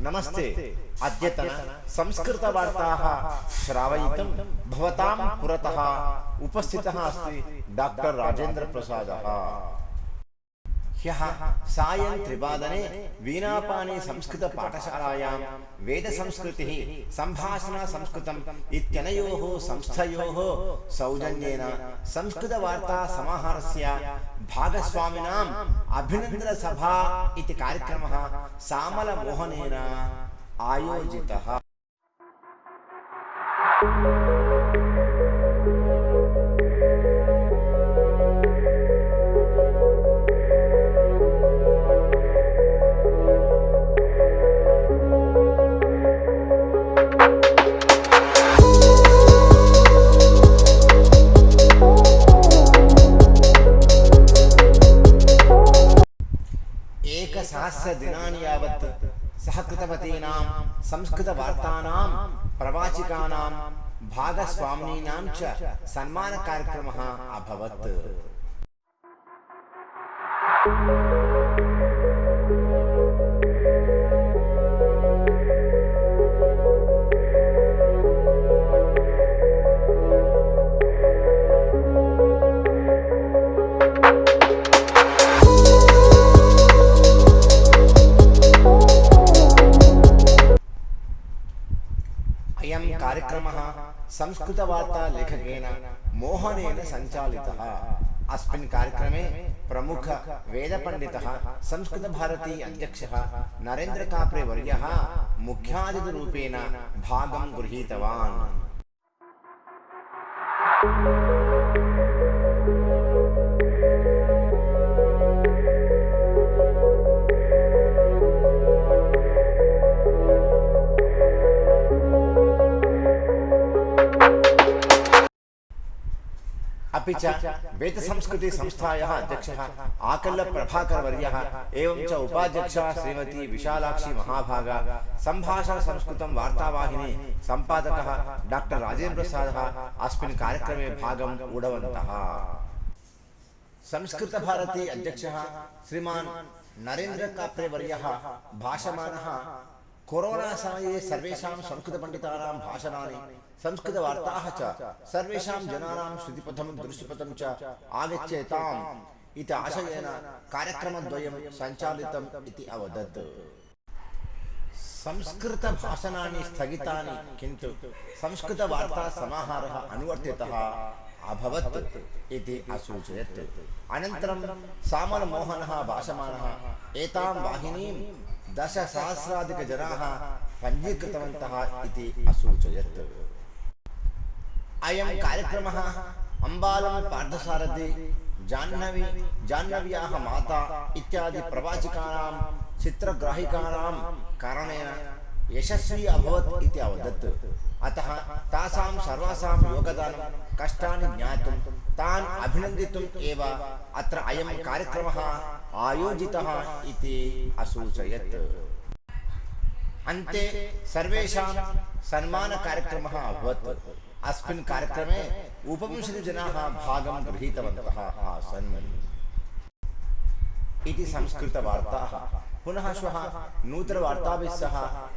नमस्ते। अद्यतन संस्कृतवार्ताः श्रावयितुं भवतां पुरतः उपस्थितः अस्ति डॉक्टर राजेन्द्र प्रसादः। ह्यः सायं 3:00 वीणापानी संस्कृत पाठशालायां वेदसंस्कृतिः संभाषण संस्कृतम् इत्यनयोः संस्थयोः सौजन्येन संस्कृतवार्ता समाहारस्य भागस्वामिनाम् अभिनन्दन सभा इति कार्यक्रमः सामलमोहनेन आयोजितः। सहस्रदिनानि यावत् सहकृतवतीनां संस्कृतवार्तानां प्रवाचिकानां भागस्वामिनां च सन्मानकार्यक्रमः अभवत्। अयं कार्यक्रमः संस्कृतवार्ता लेखकेन मोहनेन सञ्चालितः। अस्मिन् कार्यक्रमे प्रमुख वेदपण्डितः संस्कृतभारती अध्यक्षः नरेन्द्र काप्रे वर्यः मुख्यातिथिरूपेण भागं गृहीतवान्। अपि च वेदसंस्कृति संस्थायाः अध्यक्षः आकल्ल प्रभाकर वर्यः एवं च उपाध्यक्षा श्रीमती विशालाक्षी महाभागा, संभाषण संस्कृतं वार्तावाहिनी संपादकः डॉक्टर राजेन्द्र प्रसादः अस्मिन् कार्यक्रमे भागम् ऊढवन्तः। संस्कृत भारती अध्यक्षः श्रीमान् नरेन्द्र काप्रे वर्यः भाषमाणः कोरोना समये सर्वेषां संस्कृतपण्डितानां भाषणानि संस्कृतवार्ताः च सर्वेषां जनानां श्रुतिपथं दृष्टिपथं च आगच्छेताम् इति आशयेन कार्यक्रमद्वयं सञ्चालितम् इति अवदत्। संस्कृतभाषणानि स्थगितानि, किन्तु संस्कृतवार्ता समाहारः अनुवर्तितः अभवत् इति असूचयत्। अनन्तरं सामलमोहनः भाषमाणः एतां वाहिनीं 10,000-अधिकजनाः पञ्जीकृतवन्तः इति असूचयत्। अयं कार्यक्रमः अम्बालं पार्थसारथी, जाह्नव्याः माता इत्यादि प्रवाचिकानां चित्रग्राहिकानां कारणेन यशस्वी अभवत् इति अवदत्। अतः तासां सर्वासां योगदानं कष्टानि ज्ञातुं तान् अभिनन्दितुम् एव अत्र अयं कार्यक्रमः आयोजितः इति असूचयत्। अन्ते सर्वेषां सन्मानकार्यक्रमः अभवत्। अस्मिन् कार्यक्रमे 25 जनाः भागं गृहीतवन्तः आसन् इति संस्कृतवार्ताः। पुनः श्वः नूतनवार्ताभिः सह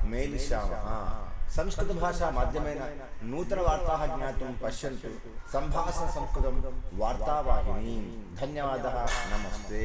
मेलिष्यामः। संस्कृतभाषा माध्यमेन नूतनवार्ताः ज्ञातुं पश्यन्तु संभाषण संस्कृतं वार्तावाहिनीं। धन्यवादः। नमस्ते।